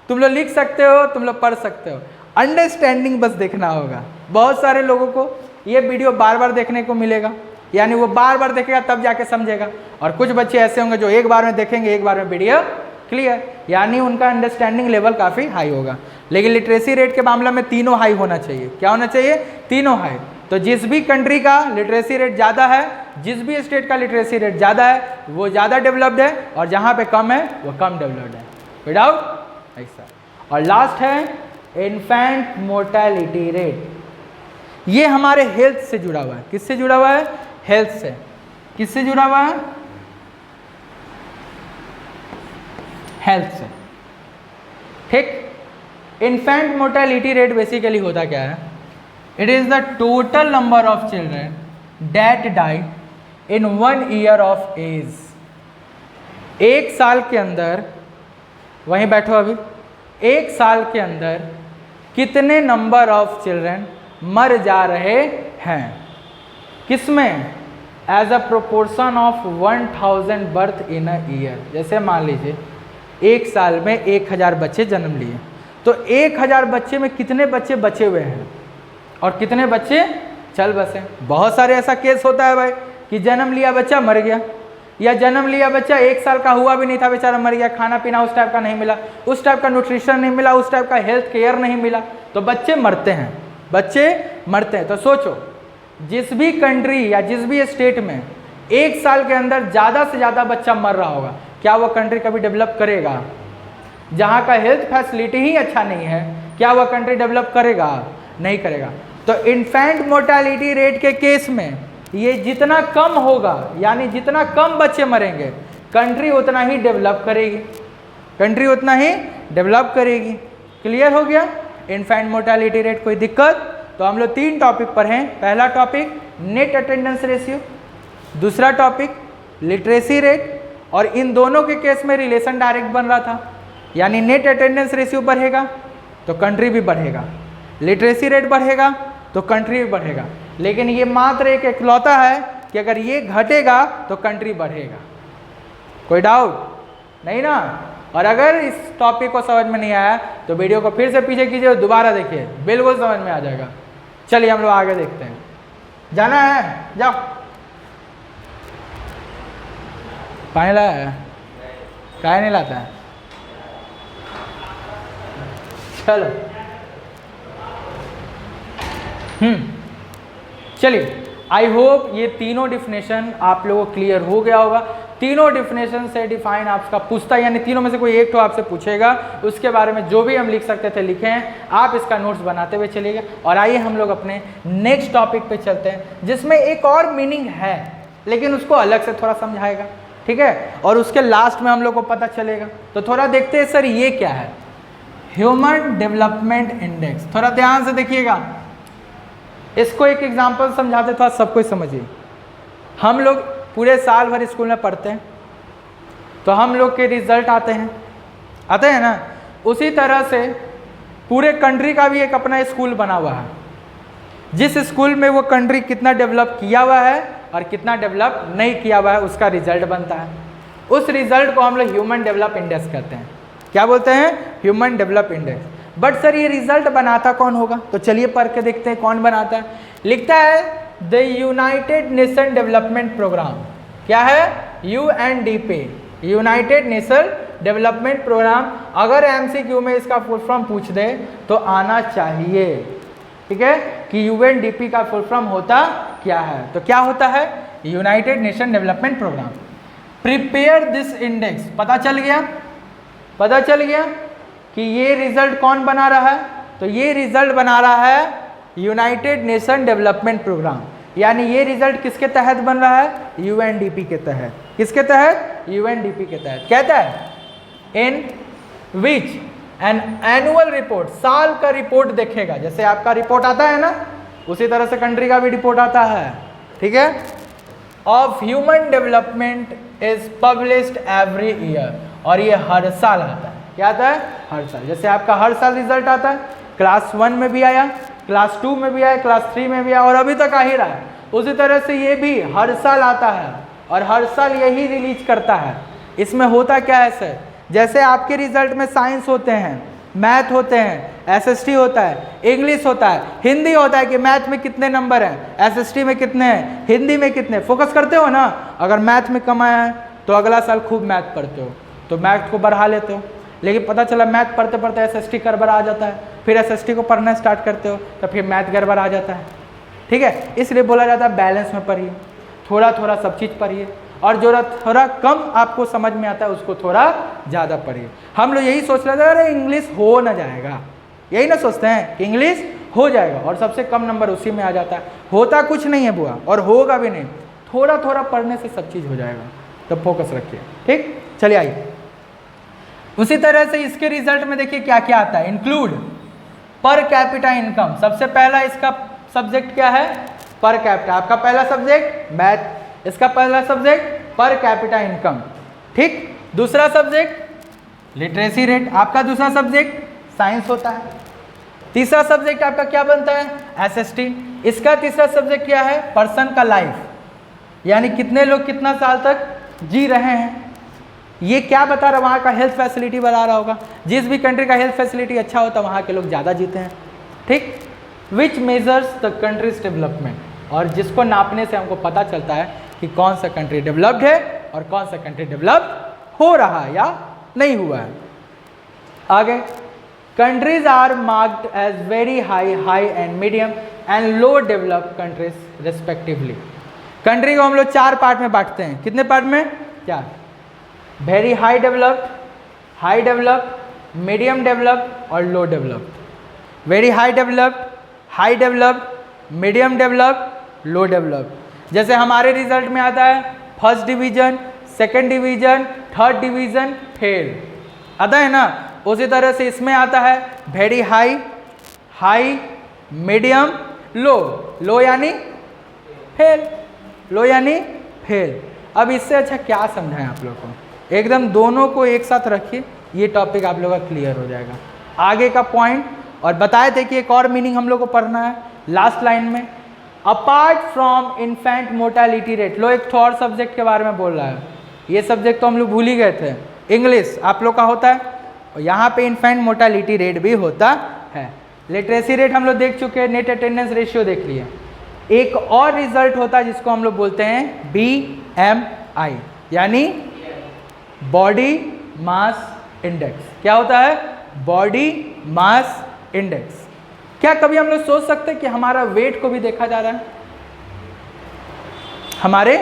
तुम लोग लिख सकते हो, तुम लोग पढ़ सकते हो, अंडरस्टैंडिंग बस देखना होगा। बहुत सारे लोगों को ये वीडियो बार बार देखने को मिलेगा, यानी वो बार बार देखेगा तब जाके समझेगा, और कुछ बच्चे ऐसे होंगे जो एक बार में देखेंगे, एक बार में वीडियो क्लियर, यानी उनका अंडरस्टैंडिंग लेवल काफ़ी हाई होगा। लेकिन लिटरेसी रेट के मामले में तीनों हाई होना चाहिए। क्या होना चाहिए, तीनों हाई। तो जिस भी कंट्री का लिटरेसी रेट ज़्यादा है, जिस भी स्टेट का लिटरेसी रेट ज़्यादा है, वो ज़्यादा डेवलप्ड है, और जहाँ पे कम है वो कम डेवलप्ड है। विदाउट ऐसा। और लास्ट है इन्फेंट मोर्टेलिटी रेट। ये हमारे हेल्थ से जुड़ा हुआ है। किससे जुड़ा हुआ है, हेल्थ से। किससे जुड़ा हुआ है, हेल्थ से। ठीक, इन्फेंट मोर्टेलिटी रेट बेसिकली होता क्या है, it is the total number of children that die in 1 year of age. एक साल के अंदर, वहीं बैठो अभी, एक साल के अंदर कितने नंबर ऑफ चिल्ड्रन मर जा रहे हैं, किसमें, as a proportion of 1000 birth in a year. जैसे मान लीजिए एक साल में 1000 बच्चे जन्म लिए, तो 1000 बच्चे में कितने बच्चे बचे हुए हैं और कितने बच्चे चल बसे। बहुत सारे ऐसा केस होता है भाई कि जन्म लिया बच्चा मर गया, या जन्म लिया बच्चा 1 साल का हुआ भी नहीं था, बेचारा मर गया, खाना पीना उस टाइप का नहीं मिला, उस टाइप का न्यूट्रिशन नहीं मिला, उस टाइप का हेल्थ केयर नहीं मिला, तो बच्चे मरते हैं, बच्चे मरते हैं। तो सोचो, जिस भी कंट्री या जिस भी स्टेट में 1 साल के अंदर ज़्यादा से ज़्यादा बच्चा मर रहा होगा, क्या वो कंट्री कभी डेवलप करेगा? जहाँ का हेल्थ फैसिलिटी ही अच्छा नहीं है, क्या वह कंट्री डेवलप करेगा? नहीं करेगा। तो इन्फेंट मोर्टेलिटी रेट के केस में ये जितना कम होगा, यानी जितना कम बच्चे मरेंगे, कंट्री उतना ही डेवलप करेगी, कंट्री उतना ही डेवलप करेगी। क्लियर हो गया इन्फेंट मोर्टेलिटी रेट? कोई दिक्कत? तो हम लोग 3 टॉपिक पर हैं। पहला टॉपिक नेट अटेंडेंस रेशियो, दूसरा टॉपिक लिटरेसी रेट, और इन दोनों के केस में रिलेशन डायरेक्ट बन रहा था, यानी नेट अटेंडेंस रेशियो बढ़ेगा तो कंट्री भी बढ़ेगा, लिटरेसी रेट बढ़ेगा तो कंट्री भी बढ़ेगा। लेकिन ये मात्र एक इकलौता है कि अगर ये घटेगा तो कंट्री बढ़ेगा। कोई डाउट नहीं ना? और अगर इस टॉपिक को समझ में नहीं आया तो वीडियो को फिर से पीछे कीजिए और दोबारा देखिए, बिल्कुल समझ में आ जाएगा। चलिए हम लोग आगे देखते हैं। जाना है? जाओ। पानी लाया है? काहे नहीं लाता है? चलो चलिए, आई होप ये तीनों डिफिनेशन आप लोगों को क्लियर हो गया होगा। तीनों डिफिनेशन से डिफाइन आपका पूछता है, यानी तीनों में से कोई एक तो आपसे पूछेगा, उसके बारे में जो भी हम लिख सकते थे लिखें, आप इसका नोट्स बनाते हुए चलिएगा। और आइए हम लोग अपने नेक्स्ट टॉपिक पे चलते हैं, जिसमें एक और मीनिंग है लेकिन उसको अलग से थोड़ा समझाएगा, ठीक है, और उसके लास्ट में हम लोग को पता चलेगा। तो थोड़ा देखते हैं सर ये क्या है, ह्यूमन डेवलपमेंट इंडेक्स। थोड़ा ध्यान से देखिएगा, इसको एक एग्जाम्पल समझाते थोड़ा सबको समझिए। हम लोग पूरे साल भर स्कूल में पढ़ते हैं, तो हम लोग के रिजल्ट आते हैं ना, उसी तरह से पूरे कंट्री का भी एक अपना स्कूल बना हुआ है। जिस स्कूल में वो कंट्री कितना डेवलप किया हुआ है और कितना डेवलप नहीं किया हुआ है, उसका रिजल्ट बनता है। उस रिजल्ट को हम लोग ह्यूमन डेवलप इंडेक्स कहते हैं। क्या बोलते हैं? Human develop index. But sir ये रिजल्ट बनाता कौन होगा? तो चलिए पढ़ के देखते हैं कौन बनाता है। लिखता है the United Nation Development programme. क्या है? UNDP, United Nation Development programme. अगर MCQ में इसका फुल फॉर्म पूछ दे तो आना चाहिए, ठीक है, कि UNDP का फुल फॉर्म होता क्या है। तो क्या होता है? United Nation Development programme. Prepare this index. पता चल गया? पता चल गया कि ये रिजल्ट कौन बना रहा है? तो ये रिजल्ट बना रहा है यूनाइटेड नेशन डेवलपमेंट प्रोग्राम। यानी ये रिजल्ट किसके तहत बन रहा है? UNDP के तहत। किसके तहत? UNDP के तहत। कहता है इन विच एन एनुअल रिपोर्ट, साल का रिपोर्ट देखेगा। जैसे आपका रिपोर्ट आता है ना, उसी तरह से कंट्री का भी रिपोर्ट आता है, ठीक है। Of human development is published every year, और ये हर साल आता है। क्या आता है? हर साल। जैसे आपका हर साल रिजल्ट आता है, क्लास 1 में भी आया, क्लास 2 में भी आया, क्लास 3 में भी आया और अभी तक आ ही रहा है, उसी तरह से ये भी हर साल आता है और हर साल यही रिलीज करता है। इसमें होता क्या है सर, जैसे आपके रिजल्ट में साइंस होते हैं, मैथ होते हैं, एसएसटी होता है, इंग्लिश होता है, हिंदी होता है कि मैथ में कितने नंबर हैं, एसएसटी में कितने हैं, हिंदी में कितने, फोकस करते हो ना। अगर मैथ में कम आया है तो अगला साल खूब मैथ पढ़ते हो तो मैथ को बढ़ा लेते हो, लेकिन पता चला मैथ पढ़ते पढ़ते एसएसटी गड़बड़ आ जाता है, फिर एसएसटी को पढ़ना स्टार्ट करते हो तो फिर मैथ गड़बड़ आ जाता है। ठीक है, इसलिए बोला जाता है बैलेंस में पढ़िए, थोड़ा थोड़ा सब चीज़ पढ़िए, और जो थोड़ा कम आपको समझ में आता है उसको थोड़ा ज़्यादा पढ़िए। हम लोग यही सोच रहे थे अरे इंग्लिश हो ना जाएगा, यही ना सोचते हैं कि इंग्लिश हो जाएगा और सबसे कम नंबर उसी में आ जाता है। होता कुछ नहीं है बुआ, और होगा भी नहीं, थोड़ा थोड़ा पढ़ने से सब चीज़ हो जाएगा, तो फोकस रखिए। ठीक, चलिए आइए। उसी तरह से इसके रिजल्ट में देखिए क्या क्या आता है। इंक्लूड पर कैपिटा इनकम, सबसे पहला इसका सब्जेक्ट क्या है? Per capita. आपका पहला सब्जेक्ट मैथ, इसका पहला सब्जेक्ट पर कैपिटा इनकम। ठीक, दूसरा सब्जेक्ट लिटरेसी रेट, आपका दूसरा सब्जेक्ट साइंस होता है। तीसरा सब्जेक्ट आपका क्या बनता है? एसएसटी। इसका तीसरा सब्जेक्ट क्या है? पर्सन का लाइफ, यानी कितने लोग कितना साल तक जी रहे हैं, ये क्या बता रहा है? वहाँ का हेल्थ फैसिलिटी बता रहा होगा। जिस भी कंट्री का हेल्थ फैसिलिटी अच्छा होता है वहाँ के लोग ज़्यादा जीते हैं। ठीक, विच मेजर्स द कंट्रीज डेवलपमेंट, और जिसको नापने से हमको पता चलता है कि कौन सा कंट्री डेवलप्ड है और कौन सा कंट्री डेवलप हो रहा है या नहीं हुआ है। आगे, countries are marked as very high, high and medium and low developed countries respectively. Country को हम लोग 4 पार्ट में बांटते हैं। कितने पार्ट में? 4। Very high developed, high developed, medium developed और low developed. Very high developed, high developed, medium developed, low developed. जैसे हमारे रिजल्ट में आता है first division, second division, third division, fail, आता है ना। उसी तरह से इसमें आता है very high, high, medium, low. Low यानी फेल, लो यानी फेल। अब इससे अच्छा क्या समझाएं आप लोग को? एकदम दोनों को एक साथ रखिए, ये टॉपिक आप लोगों का क्लियर हो जाएगा। आगे का पॉइंट, और बताए थे कि एक और मीनिंग हम लोग को पढ़ना है लास्ट लाइन में, apart from infant mortality rate. लो, एक और सब्जेक्ट के बारे में बोल रहा है, ये सब्जेक्ट तो हम लोग भूल ही गए थे, इंग्लिश आप लोग का होता है, और यहाँ पे इन्फेंट मोर्टेलिटी रेट भी होता है। लिटरेसी रेट हम लोग देख चुके हैं, नेट अटेंडेंस रेशियो देख लिए। एक और रिजल्ट होता है जिसको हम लोग बोलते हैं BMI, यानी बॉडी मास इंडेक्स। क्या होता है? Body mass index. क्या कभी हम लोग सोच सकते हैं कि हमारा वेट को भी देखा जा रहा है? हमारे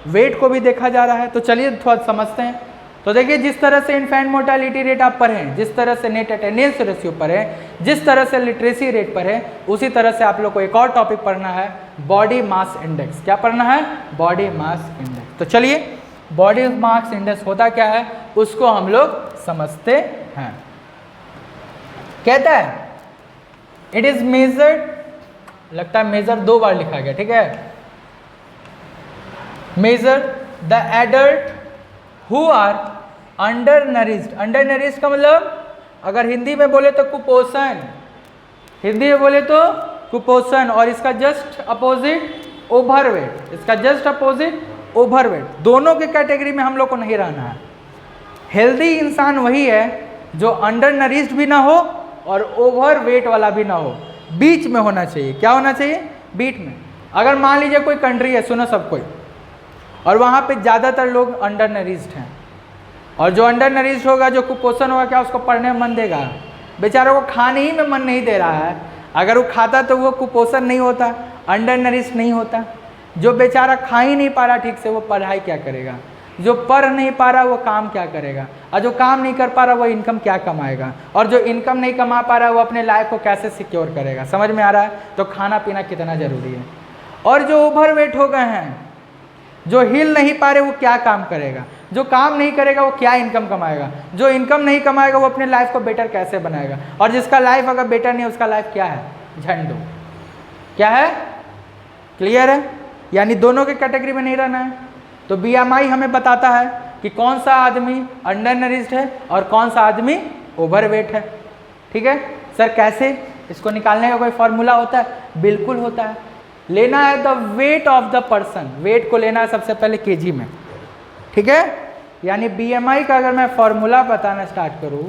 वेट को भी देखा जा रहा है। तो चलिए थोड़ा समझते हैं। तो देखिए, जिस तरह से इन्फेंट मोर्टेलिटी रेट आप पढ़ें, जिस तरह से नेट अटेंडेंस रेशियो पढ़ें, जिस तरह से लिटरेसी रेट पढ़ें, उसी तरह से आप लोग को एक और टॉपिक पढ़ना है, बॉडी मास इंडेक्स। क्या पढ़ना है? Body mass index. तो चलिए, बॉडी मास इंडेक्स होता क्या है उसको हम लोग समझते हैं। कहता है इट इज मेजर्ड, लगता है मेजर 2 बार लिखा गया, ठीक है। Measure the adult who are undernourished. Undernourished का मतलब अगर हिंदी में बोले तो कुपोषण, हिंदी में बोले तो कुपोषण, और इसका जस्ट अपोजिट ओवरवेट, इसका जस्ट अपोजिट ओवरवेट। दोनों के कैटेगरी में हम लोग को नहीं रहना है। हेल्दी इंसान वही है जो अंडर नरिश्ड भी ना हो और ओवरवेट वाला भी ना हो, बीच में होना चाहिए। क्या होना चाहिए? बीच में। अगर मान लीजिए कोई कंट्री है, सुनो सब कोई, और वहाँ पे ज़्यादातर लोग अंडर नरिश्ड हैं, और जो अंडर नरिश्ड होगा, जो कुपोषण होगा, क्या उसको पढ़ने में मन देगा? बेचारों को खाने ही में मन नहीं दे रहा है। अगर वो खाता तो वो कुपोषण नहीं होता, अंडर नरिश्ड नहीं होता। जो बेचारा खा ही नहीं पा रहा ठीक से, वो पढ़ाई क्या करेगा? जो पढ़ नहीं पा रहा वो काम क्या करेगा? और जो काम नहीं कर पा रहा वो इनकम क्या कमाएगा? और जो इनकम नहीं कमा पा रहा वो अपने लाइफ को कैसे सिक्योर करेगा? समझ में आ रहा है? तो खाना पीना कितना ज़रूरी है। और जो ओवरवेट हो गए हैं, जो हिल नहीं पा रहे, वो क्या काम करेगा? जो काम नहीं करेगा वो क्या इनकम कमाएगा? जो इनकम नहीं कमाएगा वो अपने लाइफ को बेटर कैसे बनाएगा? और जिसका लाइफ अगर बेटर नहीं, उसका लाइफ क्या है? झंडू। क्या है? क्लियर है? यानी दोनों के कैटेगरी में नहीं रहना है। तो BMI हमें बताता है कि कौन सा आदमी अंडर नरिश्ड है और कौन सा आदमी ओवरवेट है। ठीक है सर, कैसे? इसको निकालने का कोई फॉर्मूला होता है? बिल्कुल होता है। लेना है the weight of the person, weight को लेना है सबसे पहले केजी में। ठीक है, यानी BMI का अगर मैं फॉर्मूला बताना स्टार्ट करूं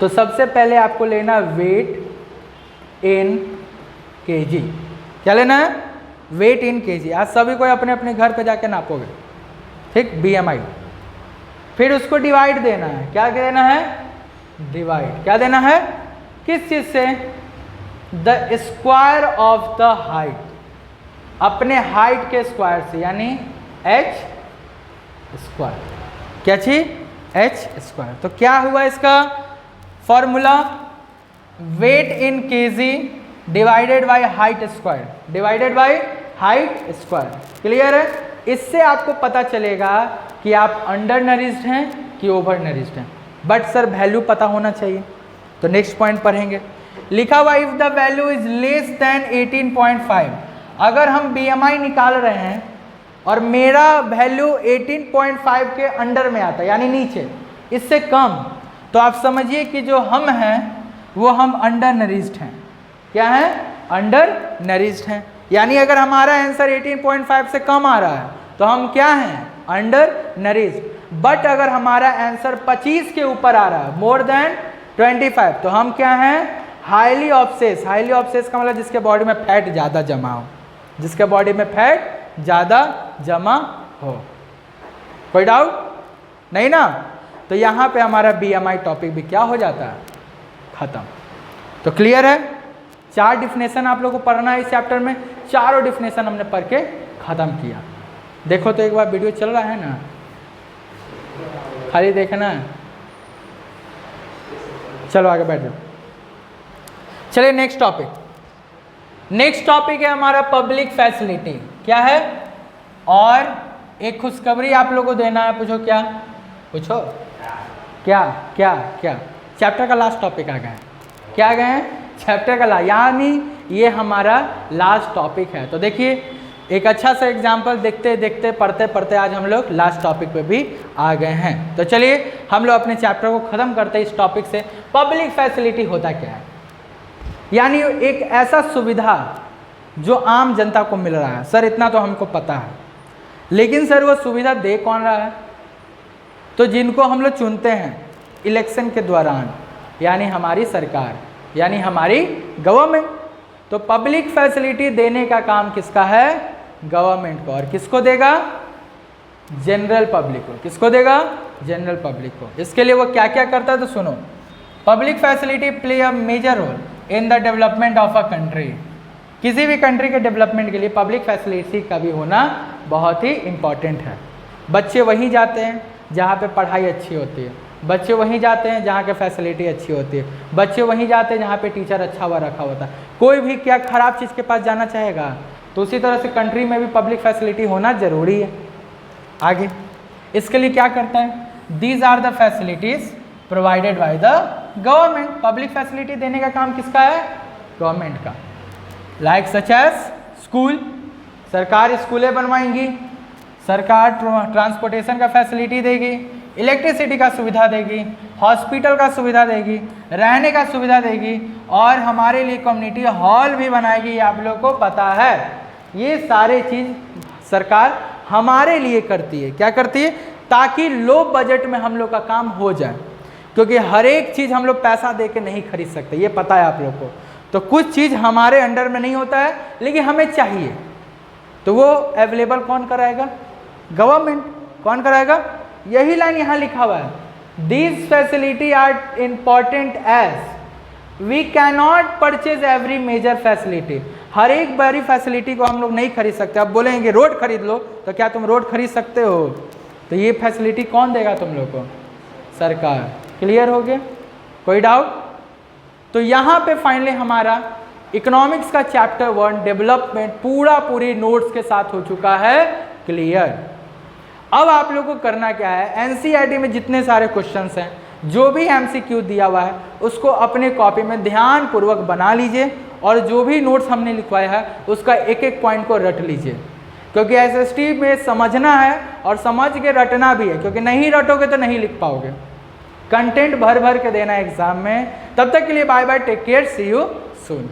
तो सबसे पहले आपको लेना वेट इन केजी। क्या लेना है? Wait in KG. आज सभी कोई अपने अपने घर पे जाके नापोगे, ठीक, BMI। फिर उसको डिवाइड देना है। क्या देना है? डिवाइड। क्या देना है? किस चीज से? The square of the height, अपने हाइट के स्क्वायर से, यानी h स्क्वायर। क्या चीज? h square. तो क्या हुआ इसका formula? Weight in kg divided by height square, divided by height square. Clear है? इससे आपको पता चलेगा कि आप अंडर नरिश्ड हैं कि ओवर नरिश्ड हैं। बट सर वैल्यू पता होना चाहिए, तो नेक्स्ट पॉइंट पढ़ेंगे। लिखा हुआ if the value is less than 18.5, अगर हम BMI निकाल रहे हैं और मेरा वैल्यू 18.5 के अंडर में आता है, यानी नीचे, इससे कम, तो आप समझिए कि जो हम हैं वो हम अंडर नरिश्ड हैं। क्या है? अंडर नरिश्ड हैं। यानी अगर हमारा आंसर 18.5 से कम आ रहा है तो हम क्या हैं? Under nourished. बट अगर हमारा आंसर 25 के ऊपर आ रहा है, मोर देन 25, तो हम क्या हैं? Highly obsess. हाईली ऑब्सेस का मतलब जिसके बॉडी में फैट ज़्यादा जमा हो, जिसके बॉडी में फैट ज़्यादा जमा हो। कोई डाउट नहीं ना? तो यहाँ पे हमारा BMI टॉपिक भी क्या हो जाता है? खत्म। तो क्लियर है? 4 डिफिनेशन आप लोगों को पढ़ना है इस चैप्टर में। चारों डिफिनेशन हमने पढ़ के खत्म किया। देखो तो एक बार वीडियो चल रहा है ना, खाली देखना है। चलो आगे बैठ जाओ। चलिए नेक्स्ट टॉपिक। नेक्स्ट टॉपिक है हमारा पब्लिक फैसिलिटी। क्या है? और एक खुशखबरी आप लोगों को देना है। पूछो क्या? पूछो क्या क्या क्या? चैप्टर का लास्ट टॉपिक आ गया है। क्या आ गए हैं? चैप्टर का लास्ट, यानी ये हमारा लास्ट टॉपिक है। तो देखिए एक अच्छा सा एग्जाम्पल देखते देखते पढ़ते पढ़ते आज हम लोग लास्ट टॉपिक पे भी आ गए हैं। तो चलिए हम लोग अपने चैप्टर को ख़त्म करते हैं इस टॉपिक से। पब्लिक फैसिलिटी होता क्या है? यानी एक ऐसा सुविधा जो आम जनता को मिल रहा है। सर इतना तो हमको पता है, लेकिन सर वो सुविधा दे कौन रहा है? तो जिनको हम लोग चुनते हैं इलेक्शन के दौरान, यानी हमारी सरकार, यानी हमारी गवर्नमेंट। तो पब्लिक फैसिलिटी देने का काम किसका है? गवर्नमेंट को। और किसको देगा? जनरल पब्लिक को। किसको देगा? जनरल पब्लिक को। इसके लिए वो क्या क्या करता है तो सुनो। Public facility play a major role in the development of a country. किसी भी कंट्री के डेवलपमेंट के लिए पब्लिक फैसिलिटी का भी होना बहुत ही इम्पॉर्टेंट है। बच्चे वहीं जाते हैं जहाँ पे पढ़ाई अच्छी होती है, बच्चे वहीं जाते हैं जहाँ के फैसिलिटी अच्छी होती है, बच्चे वहीं जाते हैं जहाँ पे टीचर अच्छा हुआ रखा होता है। कोई भी क्या खराब चीज़ के पास जाना चाहेगा? तो उसी तरह से कंट्री में भी पब्लिक फैसिलिटी होना ज़रूरी है। आगे इसके लिए क्या करता है? These are the facilities provided by the government. Public facility देने का काम किसका है? गवर्नमेंट का। लाइक सच एज स्कूल, सरकार स्कूलें बनवाएंगी, सरकार ट्रांसपोर्टेशन का फैसिलिटी देगी, इलेक्ट्रिसिटी का सुविधा देगी, हॉस्पिटल का सुविधा देगी, रहने का सुविधा देगी, और हमारे लिए कम्युनिटी हॉल भी बनाएगी। ये आप लोगों को पता है। ये सारे चीज़ सरकार हमारे लिए करती है। क्या करती है? ताकि लो बजट में हम लोग का काम हो जाए, क्योंकि हर एक चीज़ हम लोग पैसा दे के नहीं खरीद सकते, ये पता है आप लोग को। तो कुछ चीज़ हमारे अंडर में नहीं होता है लेकिन हमें चाहिए, तो वो अवेलेबल कौन कराएगा? गवर्नमेंट। कौन कराएगा? यही लाइन यहाँ लिखा हुआ है। These facility are important as we cannot purchase every major facility. हर एक बड़ी फैसिलिटी को हम लोग नहीं खरीद सकते। अब बोलेंगे रोड खरीद लो, तो क्या तुम रोड खरीद सकते हो? तो ये फैसिलिटी कौन देगा तुम लोग को? सरकार। क्लियर हो गया? कोई डाउट? तो यहाँ पे फाइनली हमारा इकोनॉमिक्स का चैप्टर 1 डेवलपमेंट पूरी नोट्स के साथ हो चुका है क्लियर। अब आप लोगों को करना क्या है? एनसीईआरटी में जितने सारे क्वेश्चंस हैं, जो भी एमसीक्यू दिया हुआ है, उसको अपने कॉपी में ध्यान पूर्वक बना लीजिए और जो भी नोट्स हमने लिखवाया है उसका एक एक पॉइंट को रट लीजिए, क्योंकि एसएसटी में समझना है और समझ के रटना भी है, क्योंकि नहीं रटोगे तो नहीं लिख पाओगे। कंटेंट भर भर के देना है एग्जाम में। तब तक के लिए bye bye, take care, see you soon.